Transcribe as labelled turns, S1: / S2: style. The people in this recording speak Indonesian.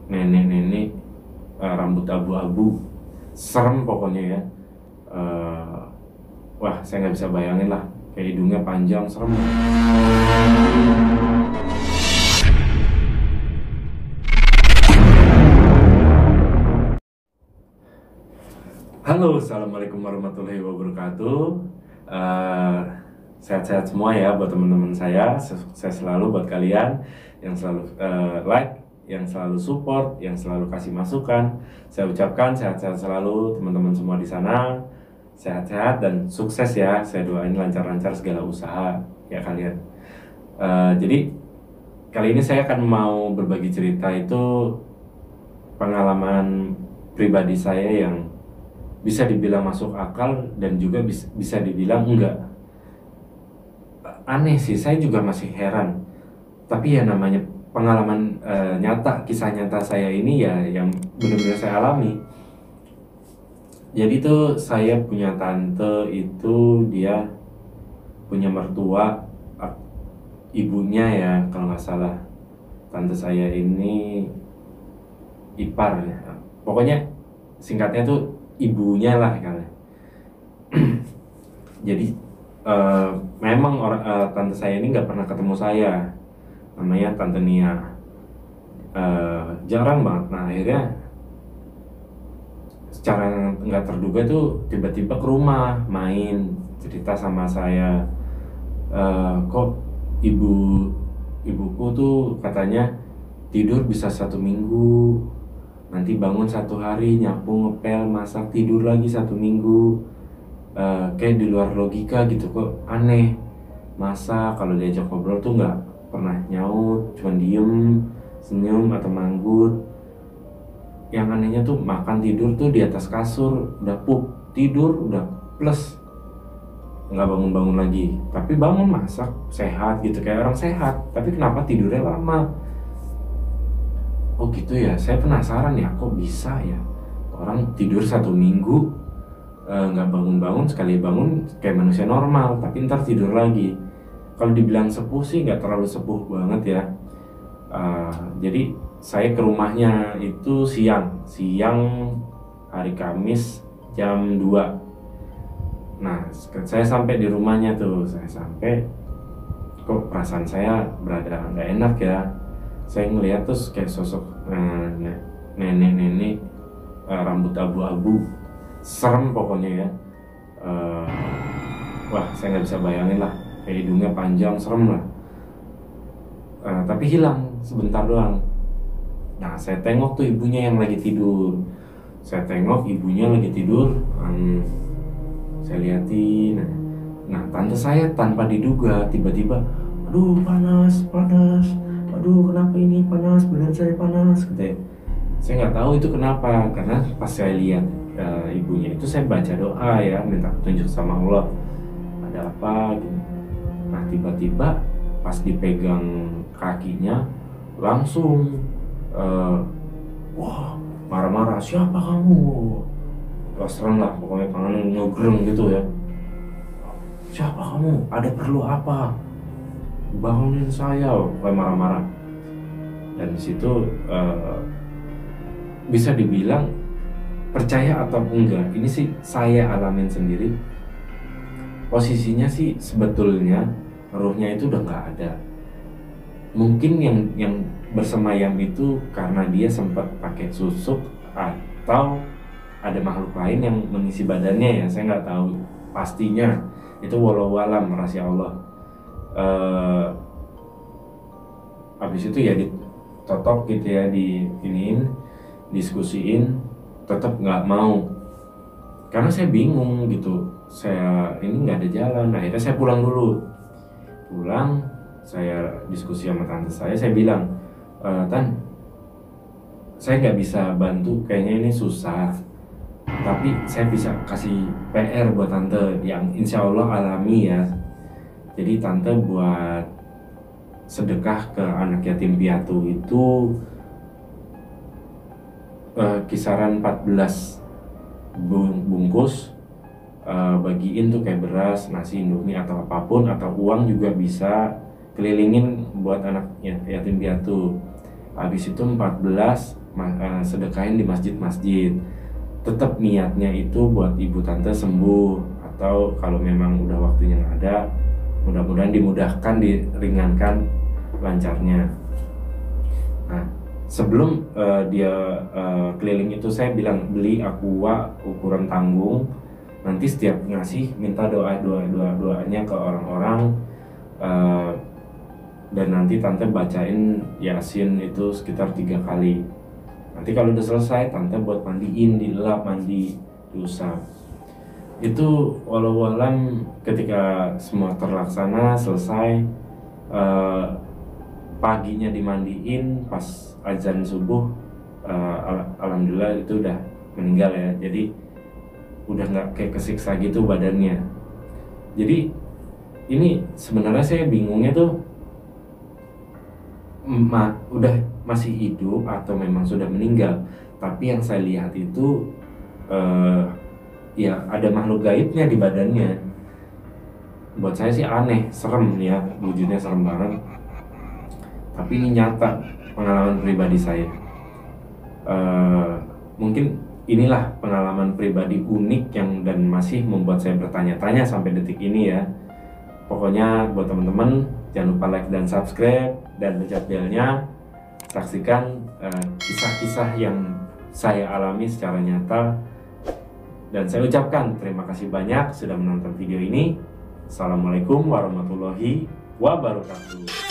S1: nenek-nenek, rambut abu-abu, serem pokoknya ya. Eh, Wah, saya nggak bisa bayangin lah, kayak hidungnya panjang, serem. Halo, assalamualaikum warahmatullahi wabarakatuh. Eh, Sehat-sehat semua ya buat teman-teman saya. Sukses selalu buat kalian yang selalu like, yang selalu support, yang selalu kasih masukan. Saya ucapkan sehat-sehat selalu teman-teman semua di sana. Sehat-sehat dan sukses ya. Saya doain lancar-lancar segala usaha ya kalian. Jadi kali ini saya akan mau berbagi cerita itu pengalaman pribadi saya yang bisa dibilang masuk akal dan juga bisa dibilang enggak. Aneh sih, saya juga masih heran. Tapi ya namanya pengalaman nyata, kisah nyata saya ini ya yang benar-benar saya alami. Jadi tuh saya punya tante itu dia punya mertua, ibunya ya kalau nggak salah. Tante saya ini ipar ya. Pokoknya singkatnya tuh ibunya lah kan. Jadi memang tante saya ini nggak pernah ketemu saya, namanya tante Nia. Jarang banget. Nah akhirnya secara nggak terduga tuh tiba-tiba ke rumah main, cerita sama saya. Kok ibuku tuh katanya tidur bisa 1 minggu, nanti bangun 1 hari, nyapu, ngepel, masak, tidur lagi 1 minggu. Kayak di luar logika gitu, kok aneh. Masa kalau diajak ngobrol tuh nggak pernah nyaut, cuma diem, senyum atau manggut. Yang anehnya tuh makan tidur tuh di atas kasur, udah pup tidur udah plus, nggak bangun-bangun lagi. Tapi bangun masak, sehat gitu kayak orang sehat, tapi kenapa tidurnya lama? Oh gitu ya, saya penasaran ya, kok bisa ya orang tidur 1 minggu nggak bangun-bangun, sekali bangun kayak manusia normal, tapi ntar tidur lagi. Kalau dibilang sepuh sih nggak terlalu sepuh banget ya. Jadi saya ke rumahnya itu siang hari Kamis jam 2. Nah saya sampai di rumahnya tuh, saya sampai kok perasaan saya berada nggak enak ya. Saya ngeliat terus kayak sosok nenek-nenek, rambut abu-abu, serem pokoknya ya. Eh, Wah, saya nggak bisa bayangin lah, kayak hidungnya panjang, serem lah. Tapi hilang sebentar doang. Nah saya tengok tuh ibunya yang lagi tidur. Saya tengok ibunya lagi tidur. Saya liatin. Nah tante saya tanpa diduga tiba-tiba, aduh panas panas, aduh kenapa ini panas, badan saya panas gitu. Saya nggak tahu itu kenapa, karena pas saya lihat ibunya itu, saya baca doa ya, minta petunjuk sama Allah ada apa gitu. Nah tiba-tiba pas dipegang kakinya langsung wah, marah-marah, siapa kamu? Wah serem lah pokoknya, tangannya ngegreng gitu ya. Siapa kamu? Ada perlu apa? Bangunin saya, pokoknya marah-marah. Dan di situ bisa dibilang percaya atau enggak, ini sih saya alamin sendiri. Posisinya sih sebetulnya ruhnya itu udah nggak ada. Mungkin yang bersemayam itu karena dia sempat pakai susuk, atau ada makhluk lain yang mengisi badannya ya, saya nggak tahu pastinya. Itu walau alam, rahasia Allah. Habis itu ya ditotok gitu ya, di iniin, diskusiin, tetap nggak mau. Karena saya bingung gitu, saya ini nggak ada jalan. Akhirnya saya pulang dulu. Pulang, saya diskusi sama tante saya bilang, Tan, saya nggak bisa bantu, kayaknya ini susah, tapi saya bisa kasih PR buat tante yang insya Allah alami ya. Jadi tante buat sedekah ke anak yatim piatu itu kisaran 14 bungkus, bagiin tuh kayak beras, nasi, indomie atau apapun, atau uang juga bisa, kelilingin buat anak yatim piatu. Habis itu 14 sedekahin di masjid-masjid. Tetap niatnya itu buat ibu tante sembuh, atau kalau memang udah waktunya nggak ada, mudah-mudahan dimudahkan, diringankan lancarnya. Nah, sebelum dia keliling itu, saya bilang beli aqua ukuran tanggung. Nanti setiap ngasih minta doanya ke orang-orang, dan nanti tante bacain Yasin itu sekitar 3 kali. Nanti kalau udah selesai, tante buat mandiin, dilap, mandi, diusap. Itu walau alam ketika semua terlaksana selesai, paginya dimandiin, pas azan subuh, alhamdulillah itu udah meninggal ya. Jadi udah nggak kayak kesiksa gitu badannya. Jadi ini sebenarnya saya bingungnya tuh, udah masih hidup atau memang sudah meninggal. Tapi yang saya lihat itu ya ada makhluk gaibnya di badannya. Buat saya sih aneh, serem ya, wujudnya serem banget. Tapi ini nyata, pengalaman pribadi saya. Mungkin inilah pengalaman pribadi unik yang dan masih membuat saya bertanya-tanya sampai detik ini ya. Pokoknya buat teman-teman, jangan lupa like dan subscribe dan pencet belnya. Saksikan kisah-kisah yang saya alami secara nyata. Dan saya ucapkan terima kasih banyak sudah menonton video ini. Assalamualaikum warahmatullahi wabarakatuh.